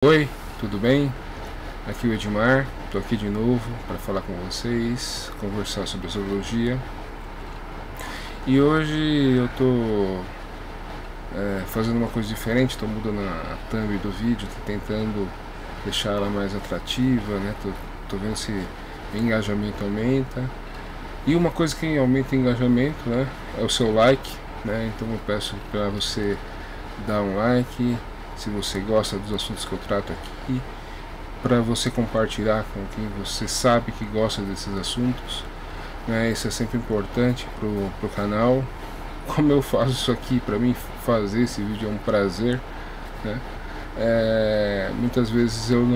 Oi, tudo bem? Aqui é o Edmar, estou aqui de novo para falar com vocês, conversar sobre astrologia. E hoje eu estou fazendo uma coisa diferente, estou mudando a thumb do vídeo, estou tentando deixar ela mais atrativa, né? Tô vendo se o engajamento aumenta. E uma coisa que aumenta o engajamento, né, é o seu like, né? Então eu peço para você dar um like, se você gosta dos assuntos que eu trato aqui, para você compartilhar com quem você sabe que gosta desses assuntos, né? Isso é sempre importante pro canal. Como eu faço isso aqui, para mim fazer esse vídeo é um prazer, né? Muitas vezes eu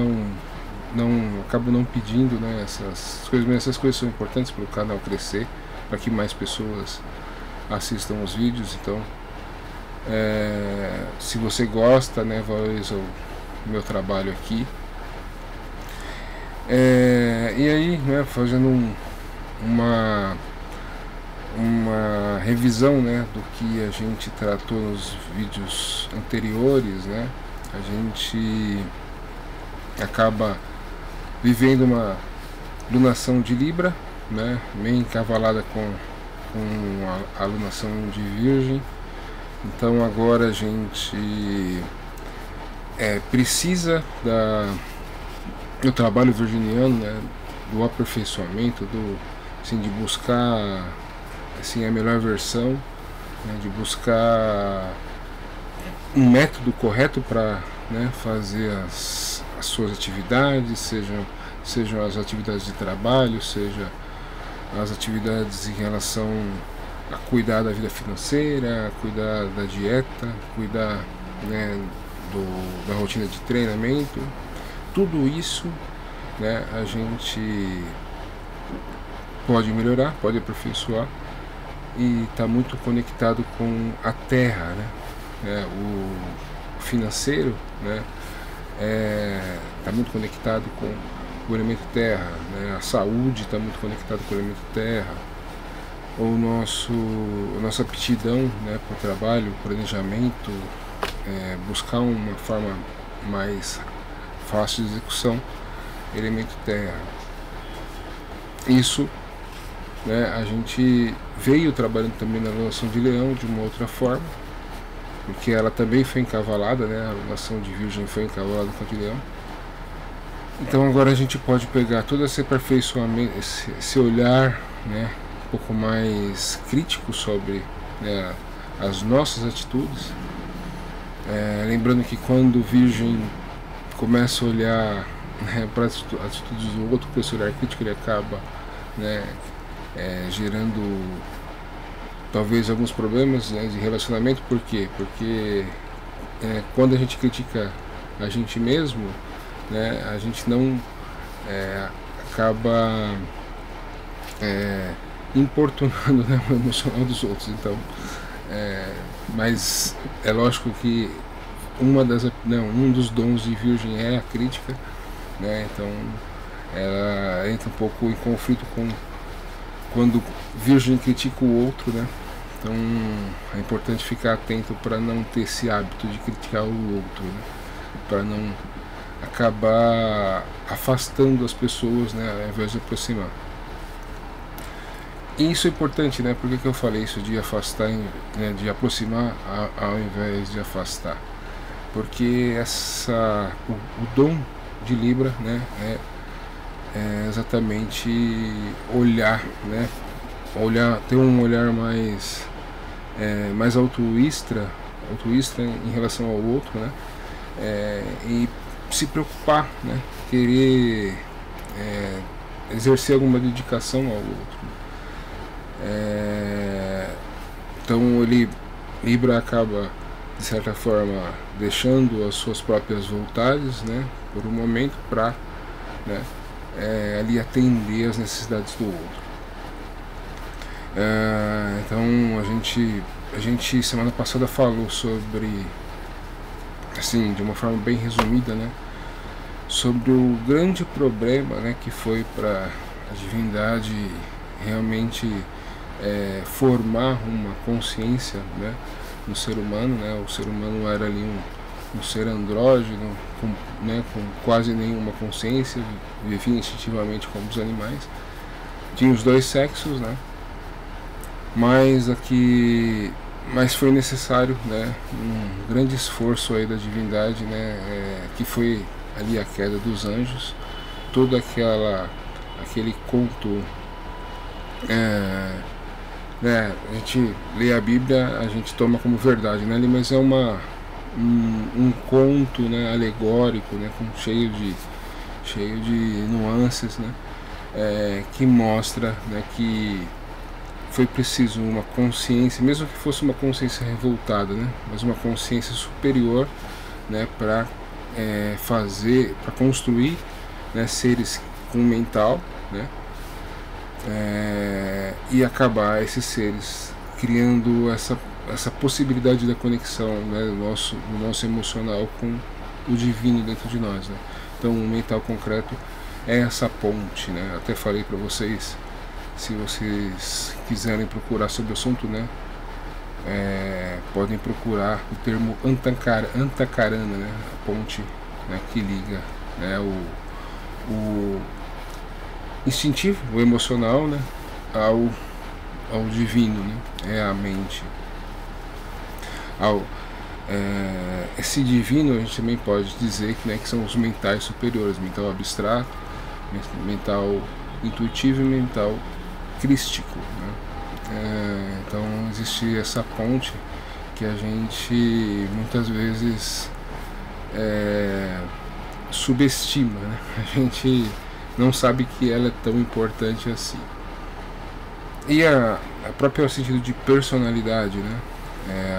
acabo não pedindo, né, essas coisas, mas essas coisas são importantes para o canal crescer, para que mais pessoas assistam os vídeos. Então se você gosta, né, valoriza o meu trabalho aqui. E aí, né, fazendo uma revisão, né, do que a gente tratou nos vídeos anteriores, né, a gente acaba vivendo uma lunação de Libra, né, meio encavalada com a alunação de Virgem. Então agora a gente precisa do trabalho virginiano, né, do aperfeiçoamento, assim, de buscar, assim, a melhor versão, né, de buscar um método correto para, né, fazer as suas atividades, sejam as atividades de trabalho, seja as atividades em relação a cuidar da vida financeira, cuidar da dieta, cuidar, né, da rotina de treinamento. Tudo isso, né, a gente pode melhorar, pode aperfeiçoar, e está muito conectado com a terra, né? O financeiro, né, está muito conectado com o elemento terra, né? A saúde está muito conectada com o elemento terra. A nossa aptidão, né, para o trabalho, planejamento, buscar uma forma mais fácil de execução, elemento terra. Isso, né, a gente veio trabalhando também na alunação de Leão de uma outra forma, porque ela também foi encavalada, né, a alunação de Virgem foi encavalada com a de Leão. Então agora a gente pode pegar todo esse aperfeiçoamento, esse olhar, né, um pouco mais crítico sobre, né, as nossas atitudes. Lembrando que quando o Virgem começa a olhar, né, para as atitudes do outro, com esse olhar crítico, ele acaba, né, gerando talvez alguns problemas, né, de relacionamento. Por quê? Porque quando a gente critica a gente mesmo, né, a gente não acaba importunando, né, o emocional dos outros. Então, mas é lógico que um dos dons de Virgem é a crítica, né? Então ela entra um pouco em conflito com quando Virgem critica o outro, né? Então é importante ficar atento para não ter esse hábito de criticar o outro, né? Para não acabar afastando as pessoas, né, ao invés de aproximar. E isso é importante, né? Por que eu falei isso de afastar, né, de aproximar ao invés de afastar? Porque o dom de Libra, né, é exatamente olhar, né, ter um olhar mais altruísta em relação ao outro, né, e se preocupar, né, querer exercer alguma dedicação ao outro. Então Libra acaba, de certa forma, deixando as suas próprias vontades, né, por um momento, para, né, ali atender as necessidades do outro. Então a gente semana passada falou sobre, assim, de uma forma bem resumida, né, sobre o grande problema, né, que foi para a divindade realmente formar uma consciência, né, no ser humano, né? O ser humano era ali um ser andrógeno, com quase nenhuma consciência, vivia instintivamente como os animais. Tinha os dois sexos, né? Mas foi necessário, né, um grande esforço aí da divindade, né, que foi ali a queda dos anjos, todo aquele conto, né, a gente lê a Bíblia, a gente toma como verdade, né, mas é um conto, né, alegórico, né, cheio de nuances, né, que mostra, né, que foi preciso uma consciência, mesmo que fosse uma consciência revoltada, né, mas uma consciência superior, né, para para construir, né, seres com mental, né, e acabar esses seres criando essa possibilidade da conexão, né, do nosso emocional com o divino dentro de nós, né. Então o mental concreto é essa ponte, né. Até falei para vocês, se vocês quiserem procurar sobre o assunto, né, podem procurar o termo Antakarana, né, a ponte, né, que liga, né, o instintivo, o emocional, né, ao divino, né, é a mente. Esse divino a gente também pode dizer que, né, que são os mentais superiores, mental abstrato, mental intuitivo e mental crístico, né? Então existe essa ponte que a gente muitas vezes subestima, né? A gente não sabe que ela é tão importante assim. E a própria sentido de personalidade, né?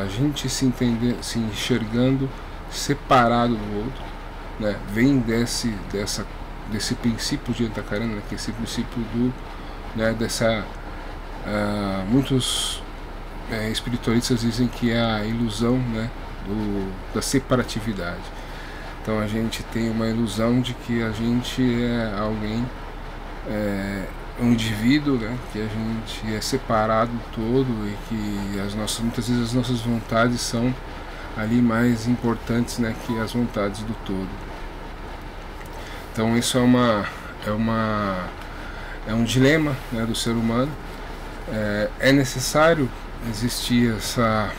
A gente se enxergando separado do outro, né? Vem desse princípio de Antakarana, né? Que é esse princípio né, muitos espiritualistas dizem que é a ilusão, né, da separatividade. Então a gente tem uma ilusão de que a gente é alguém, um indivíduo, né, que a gente é separado do todo e que muitas vezes as nossas vontades são ali mais importantes, né, que as vontades do todo. Então isso é um dilema, né, do ser humano. É necessário existir essa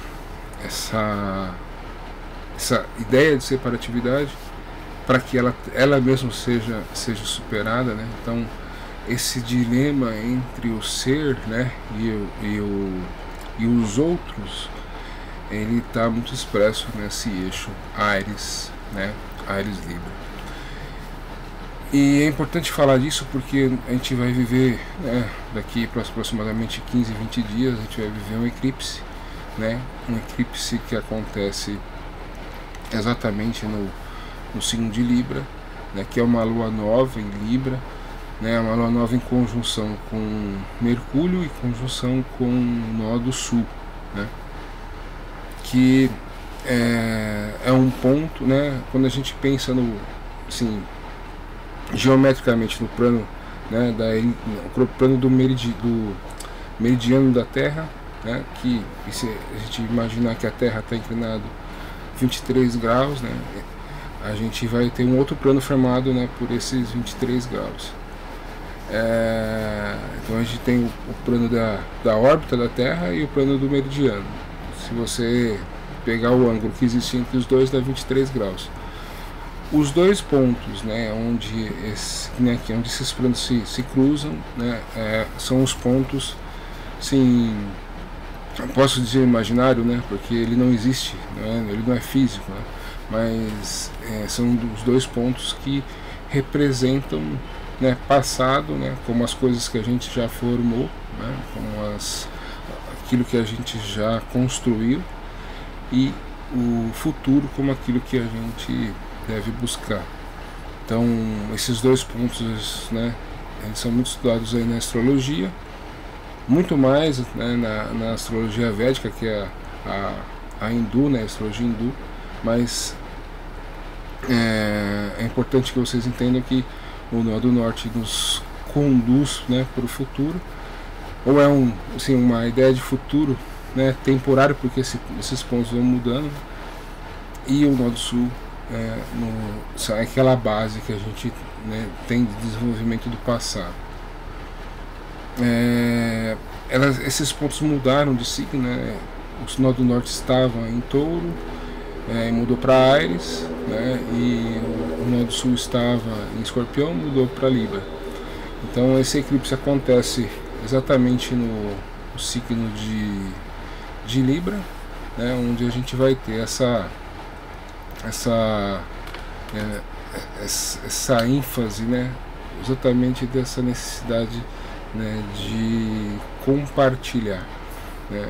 ideia de separatividade para que ela mesma seja superada, né? Então esse dilema entre o ser, né, e os outros, ele está muito expresso nesse eixo Áries, né, Áries Libra. E é importante falar disso porque a gente vai viver, né, daqui para aproximadamente 15, 20 dias, a gente vai viver um eclipse, né, um eclipse que acontece exatamente no signo de Libra, né, que é uma lua nova em Libra, né, uma lua nova em conjunção com Mercúrio e conjunção com o nó do Sul, né, que é um ponto, né, quando a gente pensa assim, geometricamente no plano, né, no plano do meridiano da Terra, né, que se a gente imaginar que a Terra está inclinada 23 graus, né, a gente vai ter um outro plano formado, né, por esses 23 graus. Então a gente tem o plano da órbita da Terra e o plano do meridiano. Se você pegar o ângulo que existe entre os dois, dá 23 graus. Os dois pontos, né, onde esses planos se cruzam, né, são os pontos, sim, posso dizer imaginário, né, porque ele não existe, né, ele não é físico, né, mas são os dois pontos que representam, né, passado, né, como as coisas que a gente já formou, né, como aquilo que a gente já construiu, e o futuro como aquilo que a gente deve buscar. Então esses dois pontos, né, eles são muito estudados aí na astrologia, muito mais, né, na astrologia védica, que é a hindu, né, a astrologia hindu, mas é importante que vocês entendam que o nó do norte nos conduz, né, para o futuro, ou é uma ideia de futuro, né, temporário, porque esses pontos vão mudando, e o nó do sul é aquela base que a gente, né, tem de desenvolvimento do passado. Esses pontos mudaram de signo, né? O nó do norte estava em Touro, e mudou para Áries, né? E o nó do sul estava em Escorpião, mudou para Libra. Então esse eclipse acontece exatamente no signo de Libra, né? Onde a gente vai ter essa ênfase, né? Exatamente dessa necessidade, né, de compartilhar, né?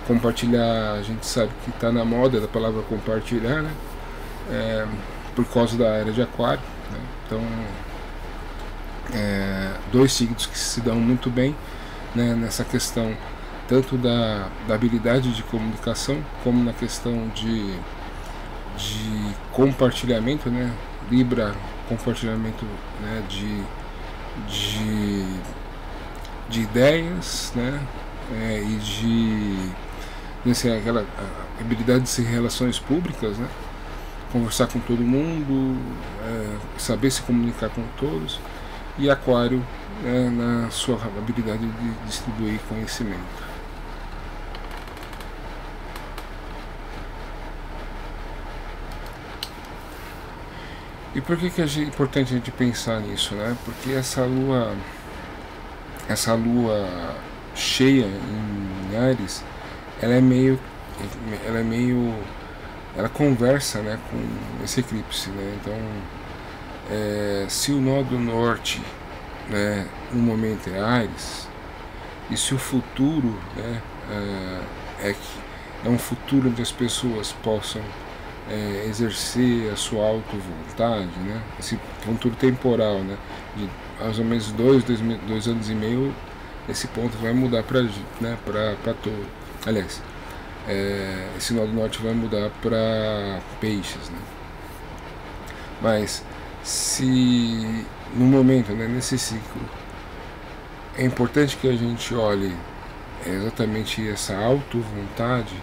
Compartilhar, a gente sabe que está na moda da palavra compartilhar, né? Por causa da era de Aquário, né? Então, dois signos que se dão muito bem, né, nessa questão tanto da habilidade de comunicação como na questão de compartilhamento, né? Libra, compartilhamento, né, de ideias, né? E de aquela habilidade de ser relações públicas, né? Conversar com todo mundo, saber se comunicar com todos. E Aquário, né, na sua habilidade de distribuir conhecimento. E por que é importante a gente pensar nisso, né? Porque essa lua cheia em Áries, ela conversa, né, com esse eclipse, né? Então, se o nó do norte, né, no momento é Áries, e se o futuro, né, é um futuro onde as pessoas possam exercer a sua auto-vontade, né? Esse futuro temporal, né, de mais ou menos 2 anos e meio, esse ponto vai mudar para, né, para Touro. Aliás, esse nó do norte vai mudar para Peixes, né? Mas se no momento, né, nesse ciclo, é importante que a gente olhe exatamente essa auto-vontade,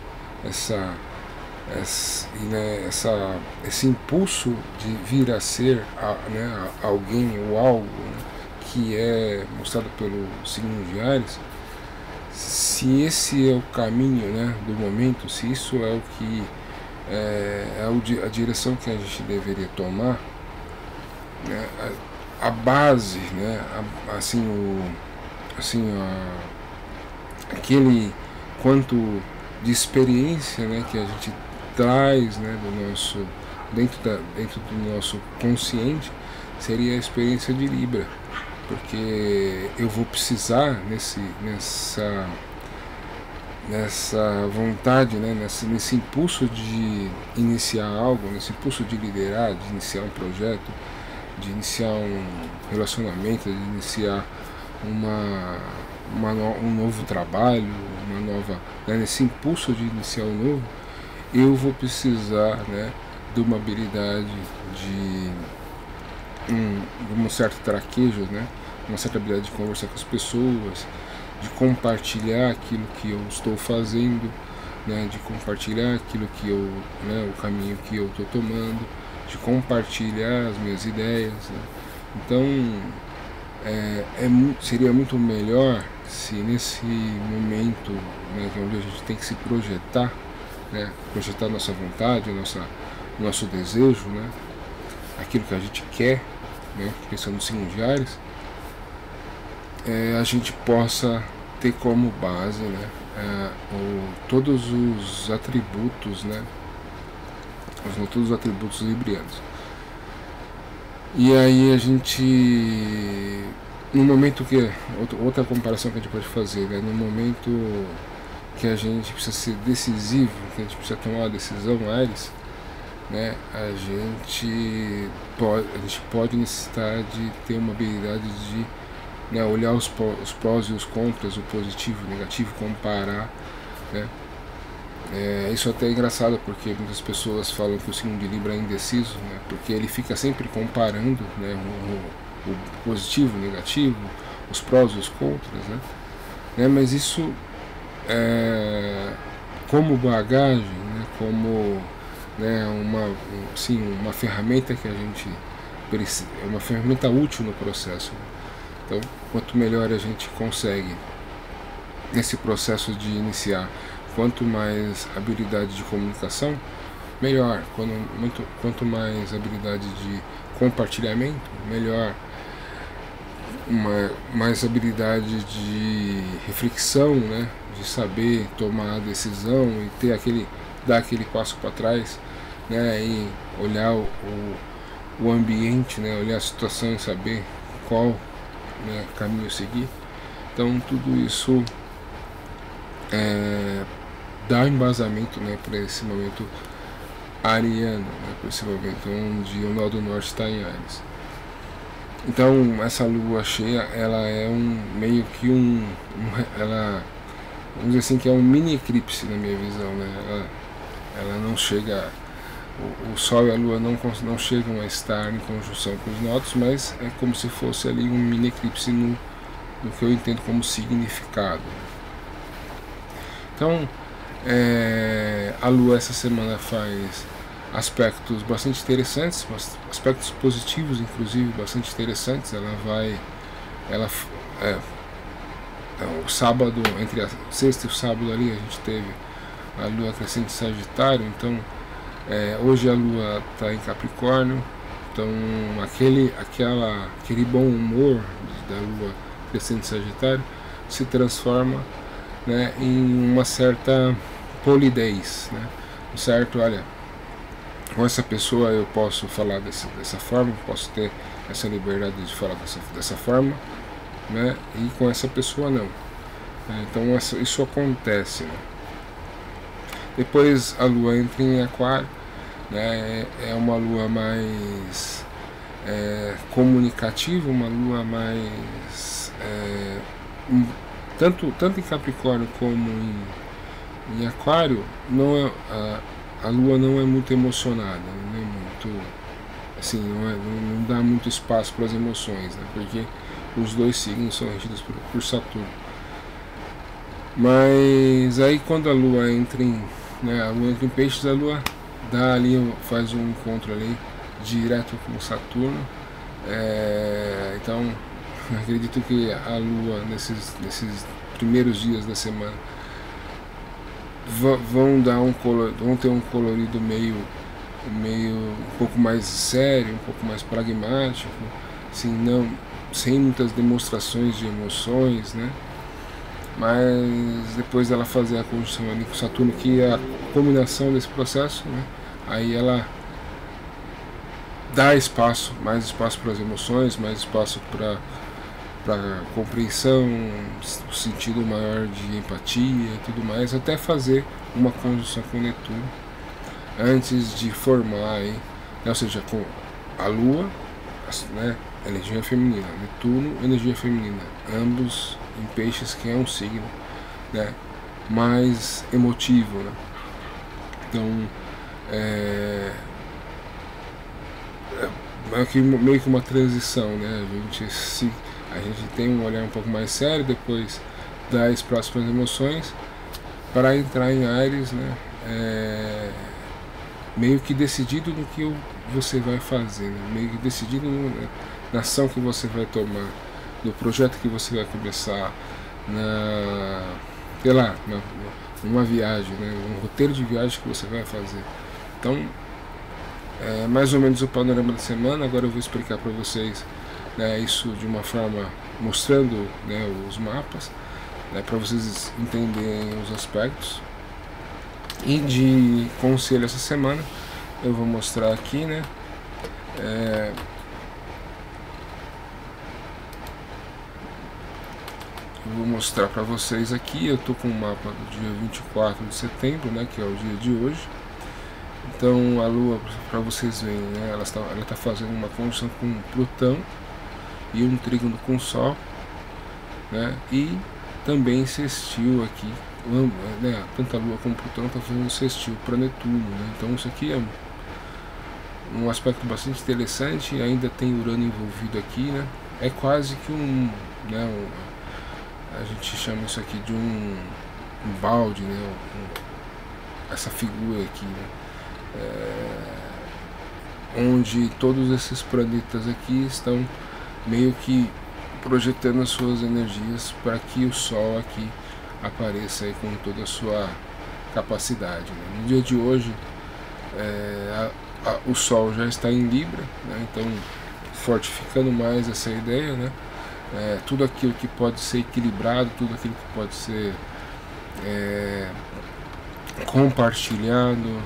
esse impulso de vir a ser, né, alguém ou algo, né, que é mostrado pelo signo de Áries. Se esse é o caminho, né, do momento, se isso é o que a direção que a gente deveria tomar, né, a base, né, aquele quanto de experiência, né, que a gente traz, né, dentro do nosso consciente, seria a experiência de Libra, porque eu vou precisar nessa vontade, né, nesse impulso de iniciar algo, nesse impulso de liderar, de iniciar um projeto, de iniciar um relacionamento, de iniciar um novo trabalho, né, nesse impulso de iniciar um novo, eu vou precisar, né, de uma habilidade de um certo traquejo, né, uma certa habilidade de conversar com as pessoas, de compartilhar aquilo que eu estou fazendo, né, de compartilhar aquilo que né, o caminho que eu estou tomando, de compartilhar as minhas ideias, né. Então seria muito melhor se nesse momento, né, onde a gente tem que se projetar, né, projetar nossa vontade, nosso desejo, né, aquilo que a gente quer, né, pensando no signo de Áries, a gente possa ter como base, né, todos os atributos, né, todos os atributos librianos. E aí a gente, no momento que, outra comparação que a gente pode fazer, né, no momento que a gente precisa ser decisivo, que a gente precisa tomar uma decisão, Áries, né, a gente pode necessitar de ter uma habilidade de, né, olhar os prós e os contras, o positivo e o negativo, comparar, né. Isso até é engraçado, porque muitas pessoas falam que o signo de Libra é indeciso, né, porque ele fica sempre comparando, né, o positivo, o negativo, os prós e os contras, né, mas isso como bagagem, né, como né, uma ferramenta que a gente precisa, é uma ferramenta útil no processo. Então, quanto melhor a gente consegue nesse processo de iniciar, quanto mais habilidade de comunicação, melhor. Quanto mais habilidade de compartilhamento, melhor. Mais habilidade de reflexão, né, de saber tomar a decisão e dar aquele passo para trás, né, e olhar o ambiente, né, olhar a situação e saber qual, né, caminho seguir. Então tudo isso dá embasamento, né, para esse momento ariano, né, para esse momento onde o nó do norte está em Áries. Então essa lua cheia, ela é meio que ela, vamos dizer assim, que é um mini eclipse na minha visão, né? Ela não chega, o Sol e a Lua não chegam a estar em conjunção com os nodos, mas é como se fosse ali um mini eclipse no que eu entendo como significado. Então a Lua essa semana faz aspectos bastante interessantes, aspectos positivos, inclusive bastante interessantes. O sábado, entre a sexta e o sábado ali, a gente teve a Lua crescente Sagitário. Então hoje a Lua está em Capricórnio. Então aquele bom humor da Lua crescente Sagitário se transforma, né, em uma certa polidez, né? Certo, olha, com essa pessoa eu posso falar dessa forma, posso ter essa liberdade de falar dessa forma, né? E com essa pessoa não. Então isso acontece, né? Depois a Lua entra em Aquário, né? É uma Lua mais comunicativa, uma Lua mais tanto em Capricórnio como em Aquário. A Lua não é muito emocionada, não é muito, assim, não dá muito espaço para as emoções, né? Porque os dois signos são regidos por Saturno. Mas aí quando a Lua entra em Peixes, a Lua faz um encontro ali direto com Saturno. Então acredito que a Lua nesses primeiros dias da semana vão ter um colorido meio um pouco mais sério, um pouco mais pragmático, assim, sem muitas demonstrações de emoções, né? Mas depois dela fazer a conjunção ali com Saturno, que é a combinação desse processo, né? Aí ela dá mais espaço para as emoções, mais espaço para compreensão, o sentido maior de empatia e tudo mais, até fazer uma conjunção com Netuno antes de formar aí, né? Ou seja, com a Lua, né, energia feminina, Netuno, energia feminina, ambos em Peixes, que é um signo, né, mais emotivo, né? Então meio que uma transição, né? A gente tem um olhar um pouco mais sério depois das próximas emoções para entrar em Áries, né? Meio que decidido no que você vai fazer, né? Meio que decidido na ação que você vai tomar, no projeto que você vai começar, numa viagem, né? Um roteiro de viagem que você vai fazer. Então, mais ou menos o panorama da semana. Agora eu vou explicar para vocês, né, isso de uma forma mostrando, né, os mapas, né, para vocês entenderem os aspectos. E de conselho essa semana eu vou mostrar aqui, né, eu vou mostrar para vocês aqui. Eu tô com o mapa do dia 24 de setembro, né, que é o dia de hoje. Então a Lua, para vocês verem, né, ela tá fazendo uma conjunção com Plutão e um trígono com o Sol, né, e também sextil aqui, né, tanto a Lua como Plutão tá fazendo sextil para Netuno, né? Então isso aqui é um aspecto bastante interessante. Ainda tem Urano envolvido aqui, né? É quase que a gente chama isso aqui de um balde, né? Essa figura aqui, né? onde todos esses planetas aqui estão meio que projetando as suas energias para que o Sol aqui apareça aí com toda a sua capacidade, né? No dia de hoje o Sol já está em Libra, né? Então fortificando mais essa ideia, né? Tudo aquilo que pode ser equilibrado, tudo aquilo que pode ser compartilhado,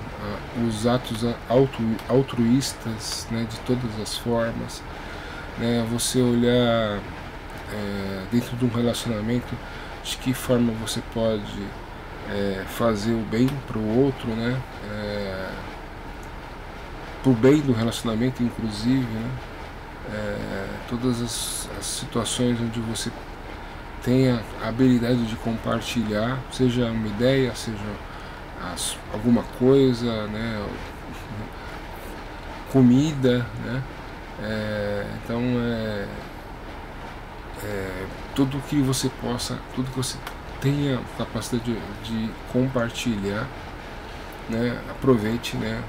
os atos altruístas, né, de todas as formas, né, você olhar dentro de um relacionamento de que forma você pode fazer o bem para o outro, né, para o bem do relacionamento inclusive, né, todas as situações onde você tenha a habilidade de compartilhar, seja uma ideia, seja alguma coisa, né, comida, né, então tudo que você possa, tudo que você tenha capacidade de compartilhar, né, aproveite, né,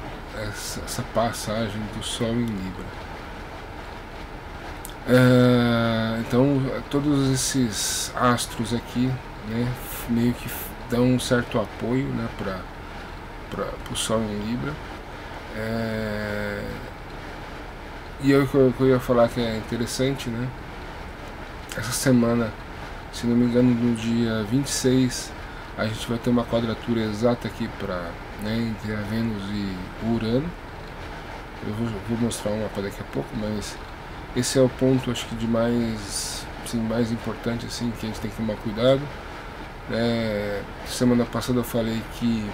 essa passagem do Sol em Libra. Então todos esses astros aqui, né, meio que dão um certo apoio, né, para o Sol em Libra. E eu ia falar que é interessante, né, essa semana, se não me engano, no dia 26 a gente vai ter uma quadratura exata aqui entre a Vênus e o Urano. Eu vou mostrar um mapa daqui a pouco, mas esse é o ponto, acho que de mais importante, assim, que a gente tem que tomar cuidado. Semana passada eu falei que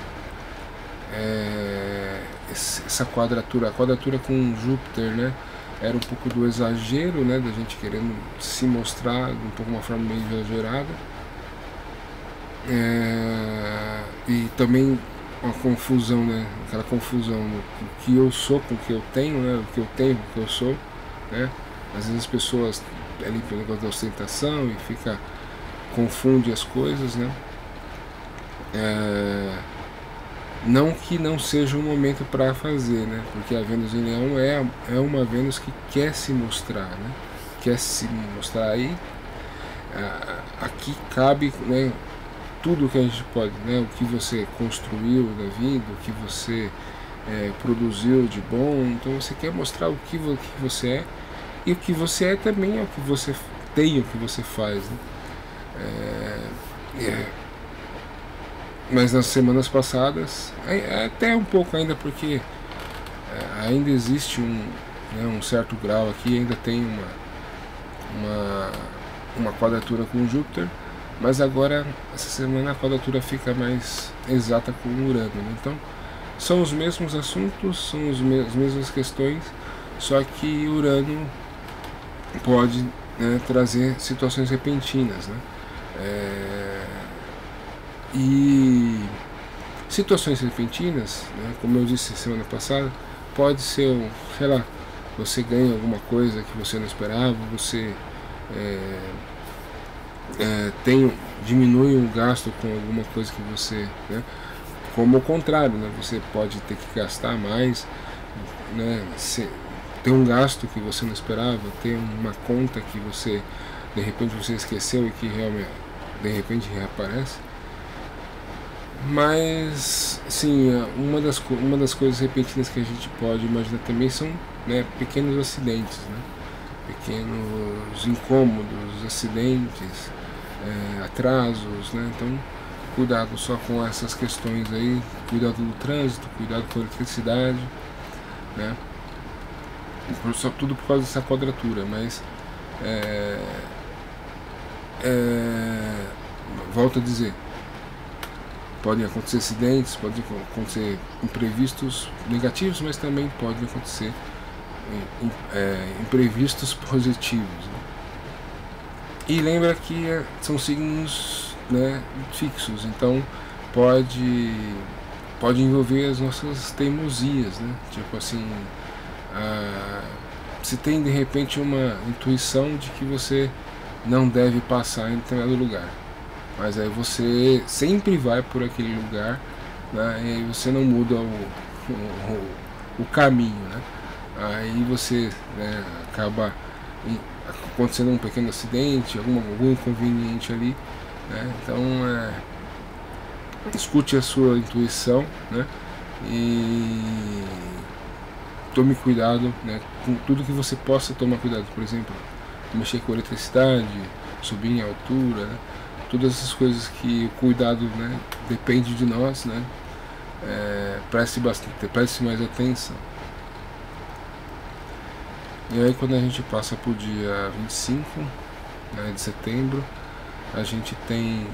essa quadratura, a quadratura com Júpiter, né, era um pouco do exagero, né, da gente querendo se mostrar de uma forma meio exagerada, e também uma confusão, né, aquela confusão do que eu sou com o que eu tenho, né, o que eu tenho com o que eu sou, né. Às vezes as pessoas ali pelo negócio da ostentação e confunde as coisas, né. Não que não seja um momento para fazer, né, porque a Vênus em Leão é uma Vênus que quer se mostrar, né, quer se mostrar aí. Aqui cabe, né, tudo que a gente pode, né, o que você construiu na vida, o que você produziu de bom. Então você quer mostrar o que você é, e o que você é também é o que você tem, o que você faz, né? Mas nas semanas passadas, até um pouco ainda, porque ainda existe um certo grau aqui, ainda tem uma quadratura com Júpiter, mas agora, essa semana, a quadratura fica mais exata com Urano, né? Então, são os mesmos assuntos, são as mesmas questões, só que Urano pode, né, trazer situações repentinas, né? E situações repentinas, né, como eu disse semana passada, pode ser, sei lá, você ganha alguma coisa que você não esperava, você diminui um gasto com alguma coisa que você, né, como o contrário, né, você pode ter que gastar mais, né, ter um gasto que você não esperava, ter uma conta que você de repente você esqueceu e que realmente de repente reaparece. Mas sim, uma das coisas repentinas que a gente pode imaginar também são, né, pequenos acidentes, né, pequenos incômodos, acidentes, atrasos, né. Então cuidado só com essas questões aí, cuidado do trânsito, cuidado com a eletricidade, né, tudo por causa dessa quadratura. Mas volto a dizer, podem acontecer acidentes, podem acontecer imprevistos negativos, mas também podem acontecer imprevistos positivos, né? E lembra que são signos, né, fixos, então pode envolver as nossas teimosias, né? Tipo assim, se tem de repente uma intuição de que você não deve passar em determinado lugar, mas aí você sempre vai por aquele lugar, né, e aí você não muda o caminho, né? Aí você, né, acaba acontecendo um pequeno acidente, algum inconveniente ali, né? Então escute a sua intuição, né? E tome cuidado, né, com tudo que você possa tomar cuidado. Por exemplo, mexer com eletricidade, subir em altura, né? Todas essas coisas que o cuidado, né, depende de nós, né? Preste mais atenção. E aí, quando a gente passa para o dia 25, né, de setembro, a gente tem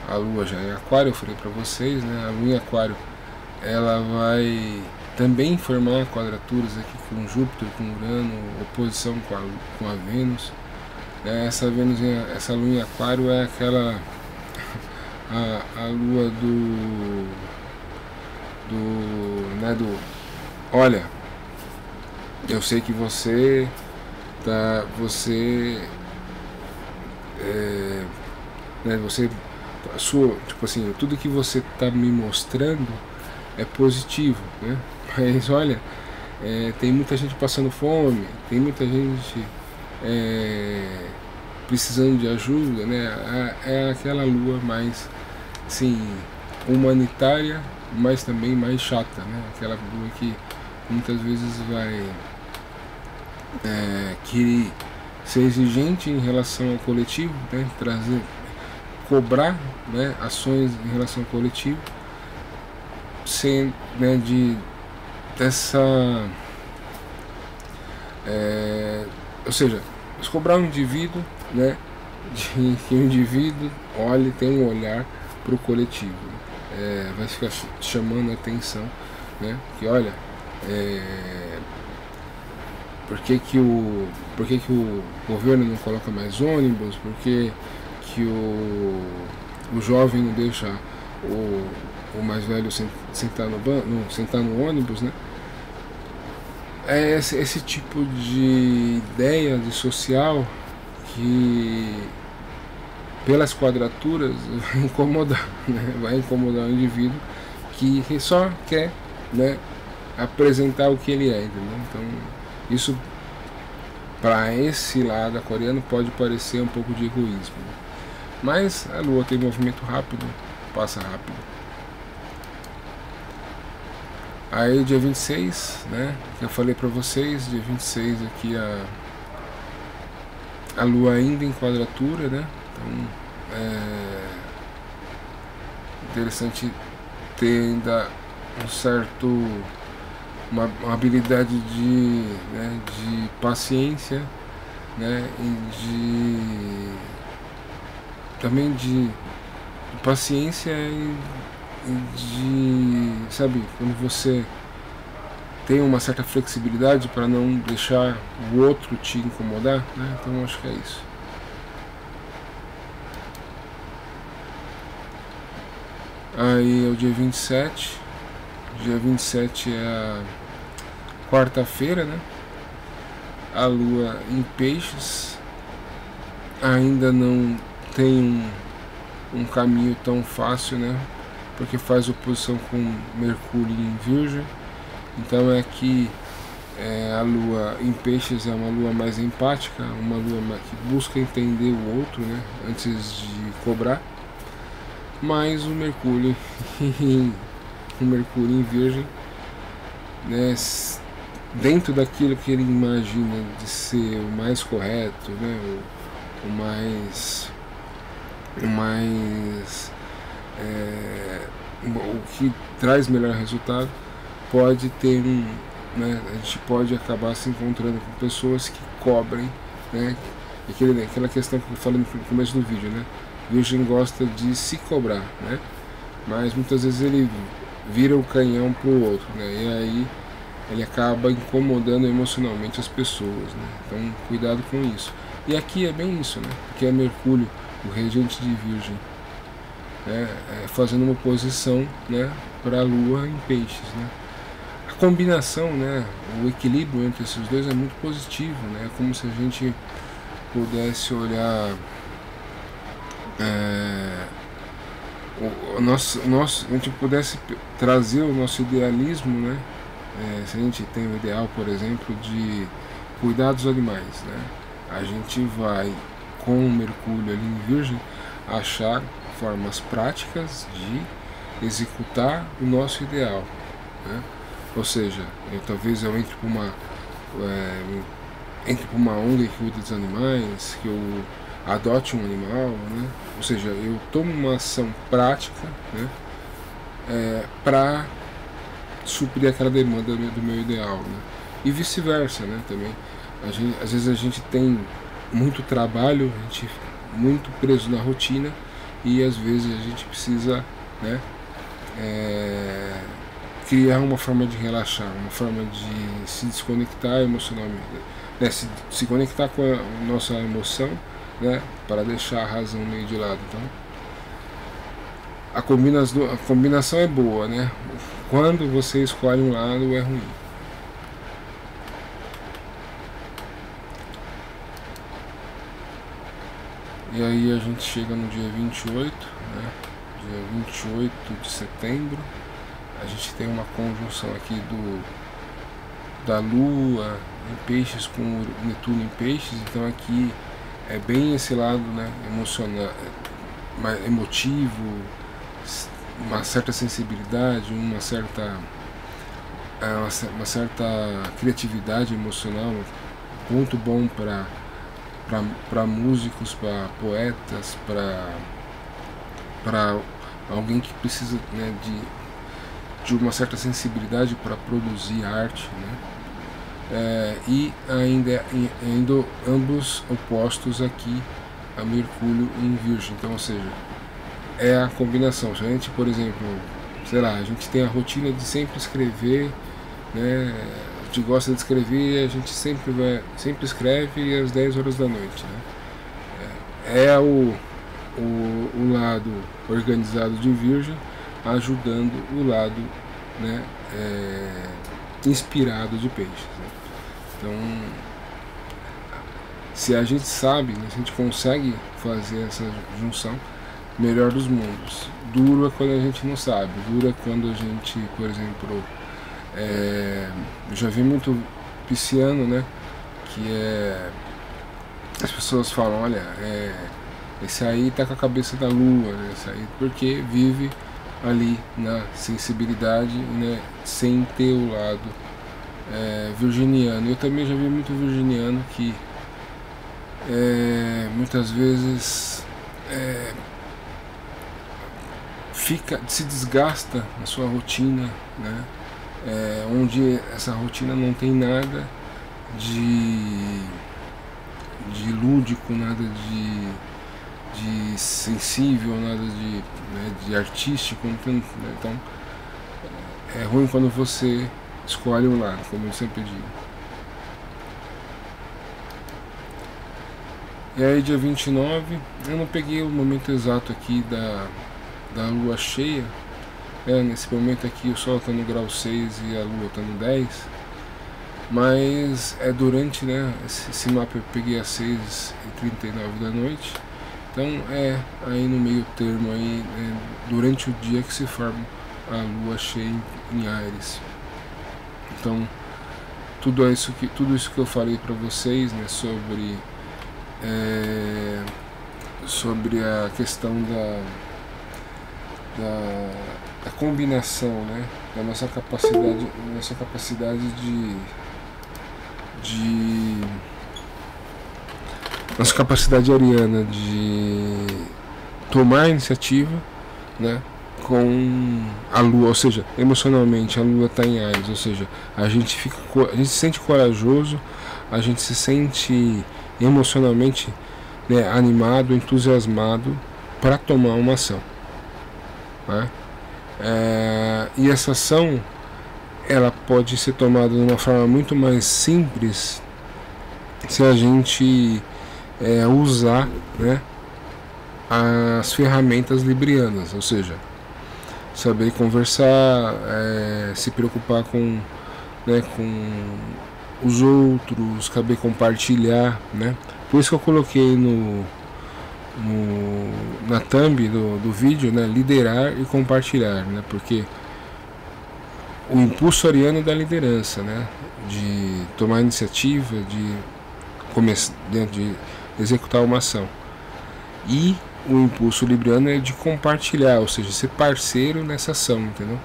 a Lua já em Aquário. Eu falei para vocês, né? A Lua em Aquário, ela vai também formar quadraturas aqui com Júpiter, com Urano, oposição com a Vênus. Essa Lua em Aquário é aquela a Lua olha, eu sei que você tipo assim, tudo que você está me mostrando é positivo, né? Mas olha, tem muita gente passando fome, tem muita gente precisando de ajuda, né? É aquela lua mais, assim, humanitária, mas também mais chata, né? Aquela lua que muitas vezes vai querer ser exigente em relação ao coletivo, né? Cobrar, né, ações em relação ao coletivo, sem, né, ou seja, cobrar um indivíduo, né, de que o indivíduo tem um olhar para o coletivo, vai ficar chamando a atenção, né, que olha, por que o governo não coloca mais ônibus, por que o jovem não deixa o mais velho sentar no ônibus, né? É esse tipo de ideia de social que, pelas quadraturas, vai incomodar, né? Vai incomodar o indivíduo que só quer, né, apresentar o que ele é, entendeu? Então, isso, para esse lado aquariano, pode parecer um pouco de egoísmo, né? Mas a Lua tem movimento rápido, passa rápido. Aí dia 26, né, que eu falei pra vocês, dia 26 aqui a Lua ainda em quadratura, né? Então interessante ter ainda uma habilidade de paciência, né, e também de paciência e de, sabe, quando você tem uma certa flexibilidade para não deixar o outro te incomodar, né? Então acho que é isso. Aí é o dia 27. Dia 27 é a quarta-feira, né? A Lua em Peixes ainda não tem um caminho tão fácil, né? Porque faz oposição com Mercúrio em Virgem. Então é que a Lua em Peixes é uma Lua mais empática, uma Lua que busca entender o outro, né, antes de cobrar. Mas o Mercúrio em Virgem, né, dentro daquilo que ele imagina de ser o mais correto, né, o que traz melhor resultado, pode ter né, a gente pode acabar se encontrando com pessoas que cobrem, né, aquela questão que eu falei no começo do vídeo, né? Virgem gosta de se cobrar, né? Mas muitas vezes ele vira o canhão pro outro, né? E aí ele acaba incomodando emocionalmente as pessoas, né? Então cuidado com isso. E aqui é bem isso, né? Porque é Mercúrio, o regente de Virgem, fazendo uma oposição, né, para a Lua em Peixes, né? A combinação, né, o equilíbrio entre esses dois é muito positivo, né? É como se a gente pudesse olhar a gente pudesse trazer o nosso idealismo, né? Se a gente tem o ideal, por exemplo, de cuidar dos animais, né? A gente vai, com o Mercúrio ali em Virgem, achar formas práticas de executar o nosso ideal, né? Ou seja, talvez eu entre para uma ONG que cuida dos animais, que eu adote um animal, né? Ou seja, eu tomo uma ação prática, né? Para suprir aquela demanda do meu ideal, né? E vice-versa, né? Também às vezes a gente tem muito trabalho, a gente muito preso na rotina, e às vezes a gente precisa, né, criar uma forma de relaxar, uma forma de se desconectar emocionalmente, né, se conectar com a nossa emoção, né, para deixar a razão meio de lado. Então a combinação é boa, né? Quando você escolhe um lado, é ruim. E aí a gente chega no dia 28, né? Dia 28 de setembro, a gente tem uma conjunção aqui da Lua em Peixes com o Netuno em Peixes. Então aqui é bem esse lado, né, emocional, emotivo, uma certa sensibilidade, uma certa criatividade emocional, muito bom para músicos, para poetas, para alguém que precisa, né, de uma certa sensibilidade para produzir arte, né? E ainda ambos opostos aqui a Mercúrio em Virgem. Então, ou seja, é a combinação. Se a gente, por exemplo, sei lá, a gente tem a rotina de sempre escrever, né? A gente gosta de escrever, a gente sempre escreve às 10 horas da noite, né? O lado organizado de Virgem ajudando o lado, né, inspirado de Peixes, né? Então, se a gente sabe, né, se a gente consegue fazer essa junção, melhor dos mundos. Duro é quando a gente não sabe, duro é quando a gente, por exemplo, eu já vi muito pisciano, né, as pessoas falam, olha, esse aí tá com a cabeça da lua, né, esse aí, porque vive ali na sensibilidade, né, sem ter o lado virginiano. Eu também já vi muito virginiano que muitas vezes se desgasta na sua rotina, né, onde essa rotina não tem nada de lúdico, nada de sensível, nada de artístico, né? Então é ruim quando você escolhe um lado, como eu sempre digo. E aí dia 29, eu não peguei o momento exato aqui da lua cheia, nesse momento aqui o sol está no grau 6 e a lua está no 10, mas é durante, né, esse mapa eu peguei às 6h39 da noite, então é aí no meio termo, aí, durante o dia que se forma a lua cheia em Áries. Então tudo isso que eu falei para vocês, né, sobre a questão da combinação, né, da nossa capacidade nossa capacidade ariana de tomar iniciativa, né, com a lua, ou seja, emocionalmente a lua está em Áries, ou seja, a gente se sente corajoso, a gente se sente emocionalmente, né, animado, entusiasmado para tomar uma ação, né? E essa ação ela pode ser tomada de uma forma muito mais simples se a gente usar, né, as ferramentas librianas, ou seja, saber conversar, se preocupar com os outros, saber compartilhar, né? Por isso que eu coloquei na thumb do vídeo, né, liderar e compartilhar, né, porque o impulso ariano da liderança, né, de tomar iniciativa, de executar uma ação, e o impulso libriano é de compartilhar, ou seja, ser parceiro nessa ação, entendeu?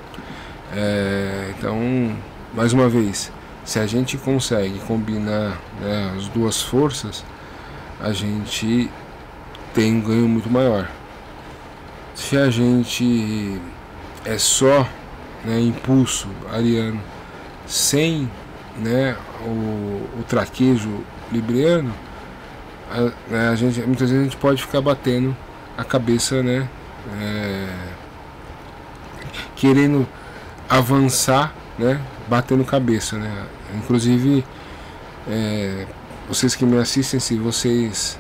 Então, mais uma vez, se a gente consegue combinar, né, as duas forças, a gente tem um ganho muito maior. Se a gente é só, né, impulso ariano, sem, né, o traquejo libriano, muitas vezes a gente pode ficar batendo a cabeça, né, querendo avançar, né, batendo cabeça, né. Inclusive, vocês que me assistem, se vocês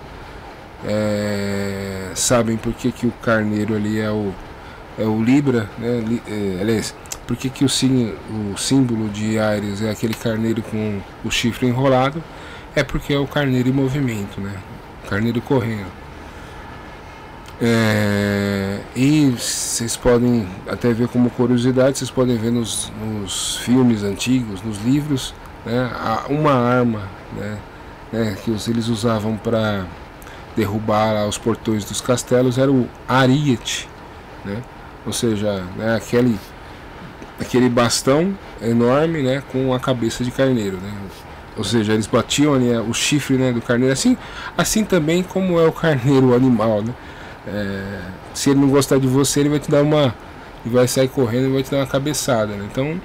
sabem por que o carneiro ali é o Libra, né, aliás, por que o símbolo de Áries é aquele carneiro com o chifre enrolado, é porque é o carneiro em movimento, né, o carneiro correndo. E vocês podem até ver como curiosidade, vocês podem ver nos filmes antigos, nos livros, né, uma arma, né, que eles usavam para derrubar lá os portões dos castelos era o ariete, né, ou seja, né, aquele bastão enorme, né, com a cabeça de carneiro, né, ou seja, eles batiam ali, o chifre, né, do carneiro, assim também como é o carneiro, o animal, né. Se ele não gostar de você, ele vai te dar ele vai sair correndo e vai te dar uma cabeçada, né? Então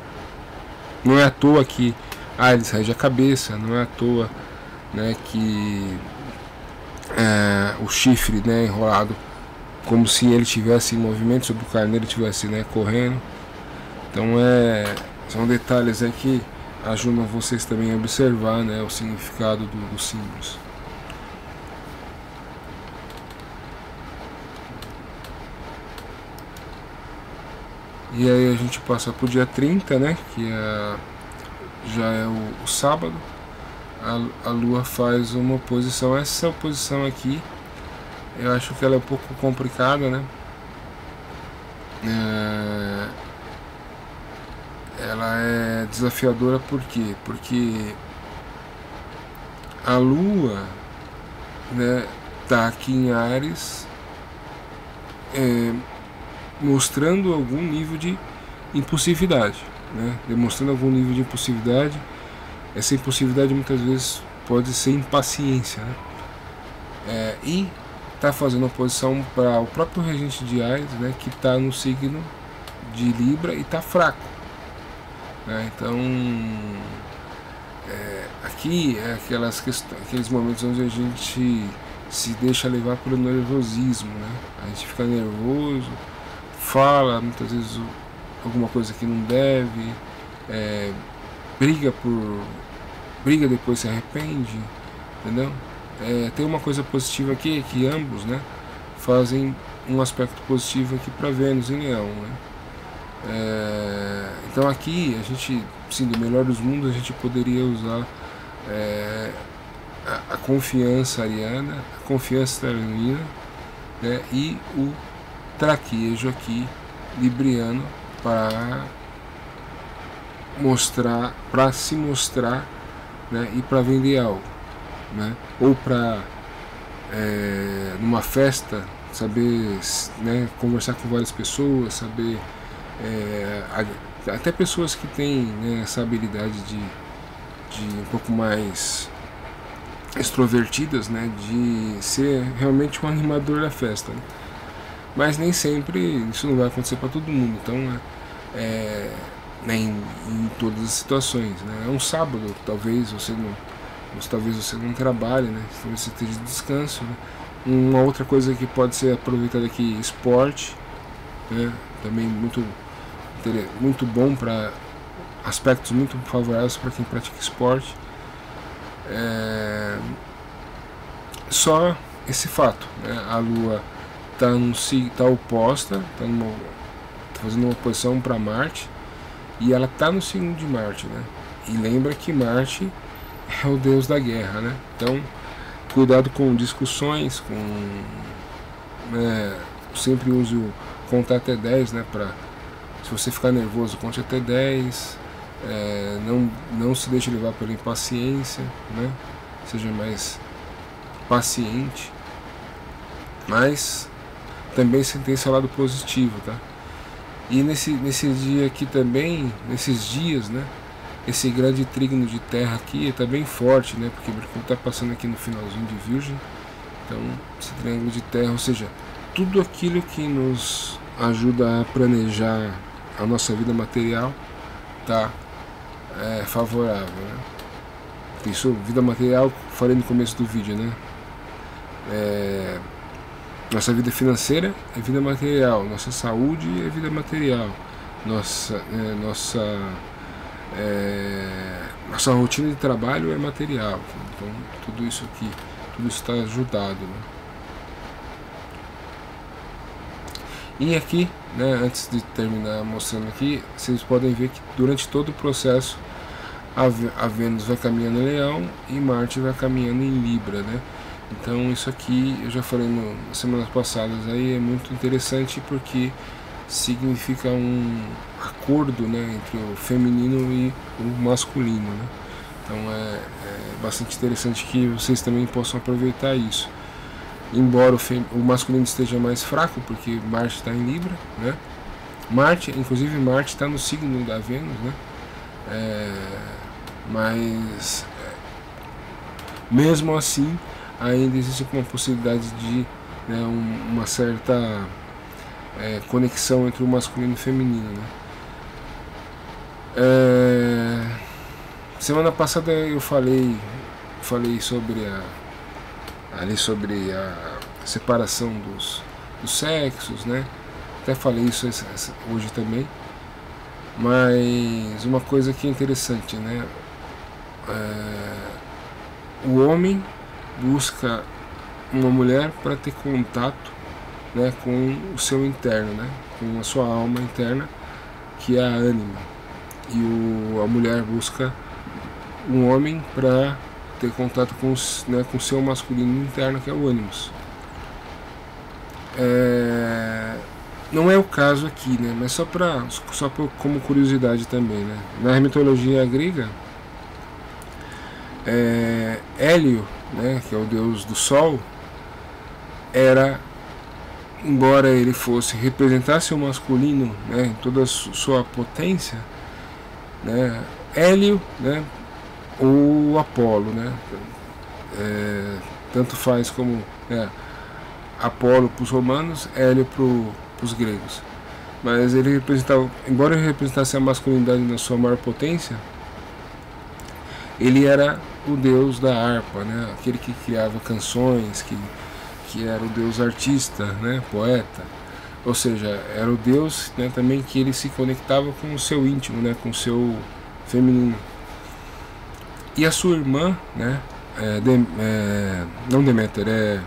não é à toa que ele rege a cabeça, não é à toa, né, que o chifre, né, enrolado como se ele estivesse em movimento sobre o carneiro, estivesse, né, correndo. Então são detalhes aí que ajudam vocês também a observar, né, o significado dos símbolos. E aí a gente passa pro dia 30, né, que já é o sábado. A Lua faz uma oposição. Essa oposição aqui, eu acho que ela é um pouco complicada, né. Ela é desafiadora por quê? Porque a Lua, né, tá aqui em Áries, mostrando algum nível de impulsividade, né? Demonstrando algum nível de impulsividade. Essa impulsividade muitas vezes pode ser impaciência, né? E está fazendo oposição para o próprio regente de Áries, né, que está no signo de Libra e está fraco, né? Então aqui é aqueles momentos onde a gente se deixa levar pelo nervosismo, né? A gente fica nervoso, fala muitas vezes alguma coisa que não deve, briga, depois se arrepende, entendeu? Tem uma coisa positiva aqui, que ambos, né, fazem um aspecto positivo aqui para Vênus em Leão, né? Então aqui a gente, sim, do melhor dos mundos, a gente poderia usar a confiança ariana, a confiança taurina, né, e o traquejo aqui libriano para se mostrar, né, e para vender algo, né, ou para numa festa saber, né, conversar com várias pessoas, saber até pessoas que têm, né, essa habilidade de um pouco mais extrovertidas, né, de ser realmente um animador da festa, né? Mas nem sempre isso não vai acontecer para todo mundo, então nem em todas as situações, né? É um sábado, talvez você não trabalhe, né? Talvez você esteja de descanso, né? Uma outra coisa que pode ser aproveitada aqui, esporte, né? Também muito bom, para aspectos muito favoráveis para quem pratica esporte. Só esse fato, né? A Lua está oposta, está fazendo uma oposição para Marte, e ela está no signo de Marte, né? E lembra que Marte é o deus da guerra, né? Então, cuidado com discussões, com sempre use o contar até 10, né? Se você ficar nervoso, conte até 10. Não se deixe levar pela impaciência, né? Seja mais paciente. Mas também você tem seu lado positivo, tá? E nesse dia aqui também, nesses dias, né? Esse grande trígono de terra aqui está bem forte, né? Porque Mercúrio está passando aqui no finalzinho de Virgem. Então, esse triângulo de terra, ou seja, tudo aquilo que nos ajuda a planejar a nossa vida material está favorável, né? Isso, vida material, falei no começo do vídeo, né? Nossa vida financeira é vida material, nossa saúde é vida material, nossa rotina de trabalho é material. Então tudo isso aqui, tudo isso está ajudado, né? E aqui, né, antes de terminar mostrando aqui, vocês podem ver que durante todo o processo a Vênus vai caminhando em Leão e Marte vai caminhando em Libra, né? Então isso aqui eu já falei nas semanas passadas, aí é muito interessante porque significa um acordo, né, entre o feminino e o masculino, né? Então é bastante interessante que vocês também possam aproveitar isso. Embora o masculino esteja mais fraco, porque Marte está em Libra, né? Inclusive Marte está no signo da Vênus, né? Mas mesmo assim ainda existe uma possibilidade de, né, uma certa conexão entre o masculino e o feminino, né? Semana passada eu falei sobre a separação dos sexos, né? Até falei isso hoje também. Mas uma coisa que é interessante, né? O homem busca uma mulher para ter contato, né, com o seu interno, né, com a sua alma interna, que é a ânima. E a mulher busca um homem para ter contato com o seu masculino interno, que é o ânimos. Não é o caso aqui, né, mas só como curiosidade também, né. Na mitologia grega, Hélio, né, que é o deus do sol, embora ele representasse o masculino, né, em toda a sua potência, né, Hélio, né, ou Apolo, né, tanto faz como Apolo para os romanos, Hélio para os gregos. Mas ele representava, embora ele representasse a masculinidade na sua maior potência, ele era o deus da harpa, né, aquele que criava canções, que era o deus artista, né, poeta. Ou seja, era o deus, né, também que ele se conectava com o seu íntimo, né, com o seu feminino. E a sua irmã, né, não Deméter,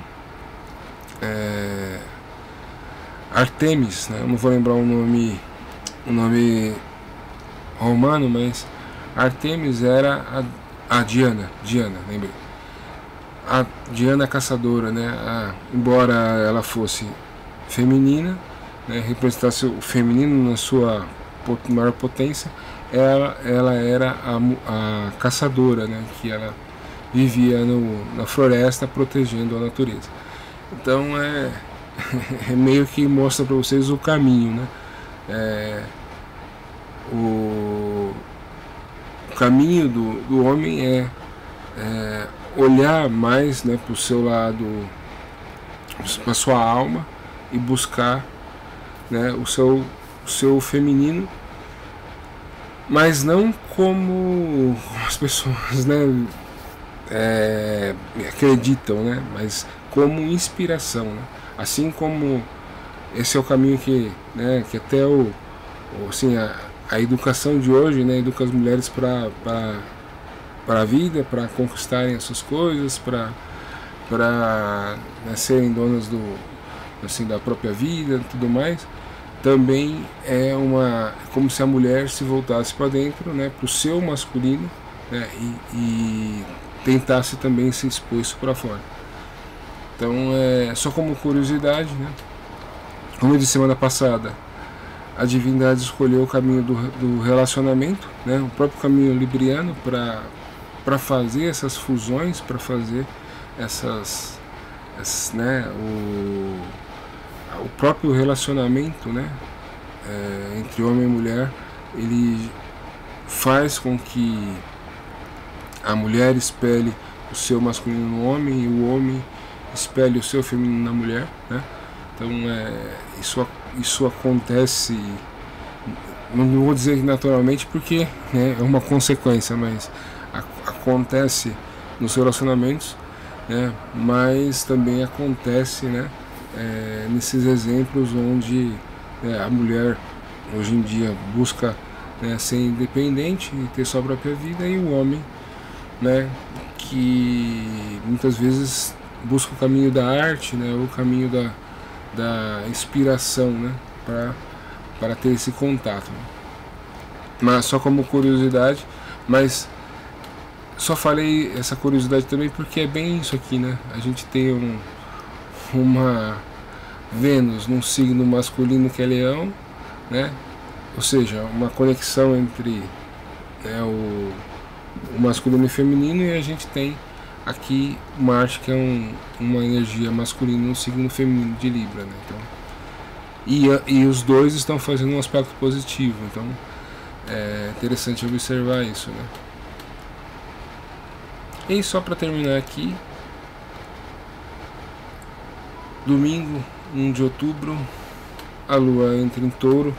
Artemis, né, eu não vou lembrar o nome romano, mas Artemis era a Diana, lembrei. A Diana caçadora, né, embora ela fosse feminina, né, representasse o feminino na sua maior potência, ela era a caçadora, né, que ela vivia na floresta protegendo a natureza. Então meio que mostra para vocês o caminho, né? O caminho do homem olhar mais, né, para o seu lado, para a sua alma, e buscar, né, o seu feminino, mas não como as pessoas, né, acreditam, né, mas como inspiração, né? Assim como esse é o caminho que até assim, a educação de hoje, né, educa as mulheres para a vida, para conquistarem as suas coisas, para né, serem donas da própria vida e tudo mais. Também como se a mulher se voltasse para dentro, né, para o seu masculino, né, e tentasse também se expor isso para fora. Então, só como curiosidade, né? Como eu disse semana passada, a divindade escolheu o caminho do relacionamento, né? O próprio caminho libriano para fazer essas fusões, para fazer né? O próprio relacionamento, né? Entre homem e mulher, ele faz com que a mulher espelhe o seu masculino no homem e o homem espelhe o seu feminino na mulher, né? Então isso acontece, não vou dizer naturalmente porque, né, é uma consequência, mas acontece nos relacionamentos, né? Mas também acontece, né, nesses exemplos onde a mulher hoje em dia busca, né, ser independente e ter sua própria vida, e o homem, né, que muitas vezes busca o caminho da arte, né, o caminho da inspiração, né, para ter esse contato. Mas só como curiosidade, mas só falei essa curiosidade também porque é bem isso aqui, né? A gente tem uma Vênus num signo masculino que é Leão, né? Ou seja, uma conexão entre, né, o masculino e o feminino, e a gente tem aqui Marte, que é uma energia masculina no signo feminino de Libra, né? Então, e os dois estão fazendo um aspecto positivo, então é interessante observar isso, né? E só para terminar aqui, domingo 1 de outubro, a Lua entra em Touro,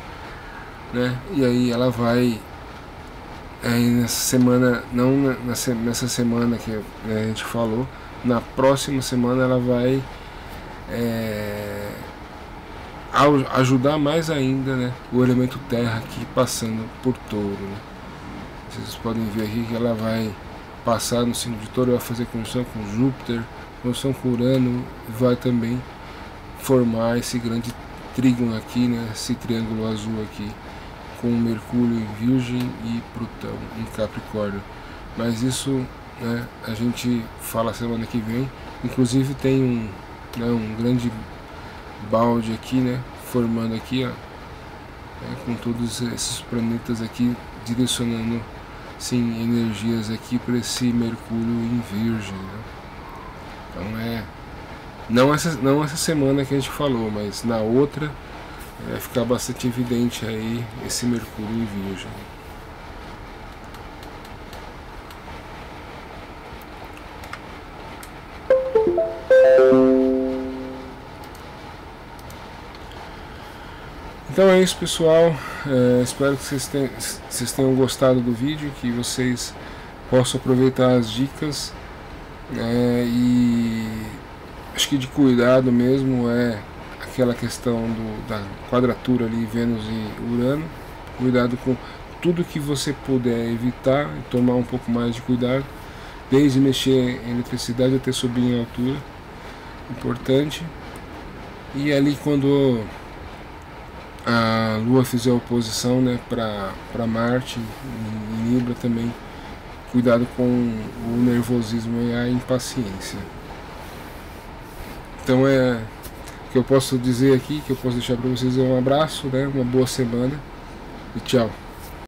né? E aí ela vai, nessa semana, não nessa semana que a gente falou, na próxima semana ela vai ajudar mais ainda, né, o elemento terra aqui passando por Touro, né? Vocês podem ver aqui que ela vai passar no signo de Touro, vai fazer conjunção com Júpiter, conjunção com Urano, vai também formar esse grande trígono aqui, né, esse triângulo azul aqui, com Mercúrio em Virgem e Plutão em Capricórnio. Mas isso, né, a gente fala semana que vem. Inclusive tem um grande balde aqui, né, formando aqui, ó, com todos esses planetas aqui direcionando, sim, energias aqui para esse Mercúrio em Virgem, né? Então não essa semana que a gente falou, mas na outra vai ficar bastante evidente aí esse Mercúrio em Virgem. Então é isso, pessoal. Espero que vocês tenham gostado do vídeo, que vocês possam aproveitar as dicas, e acho que de cuidado mesmo é aquela questão da quadratura ali, Vênus e Urano. Cuidado com tudo que você puder evitar e tomar um pouco mais de cuidado, desde mexer em eletricidade até subir em altura, importante. E ali quando a Lua fizer oposição, né, para Marte em Libra também, cuidado com o nervosismo e a impaciência. Então o que eu posso dizer aqui, que eu posso deixar para vocês, é um abraço, né, uma boa semana e tchau.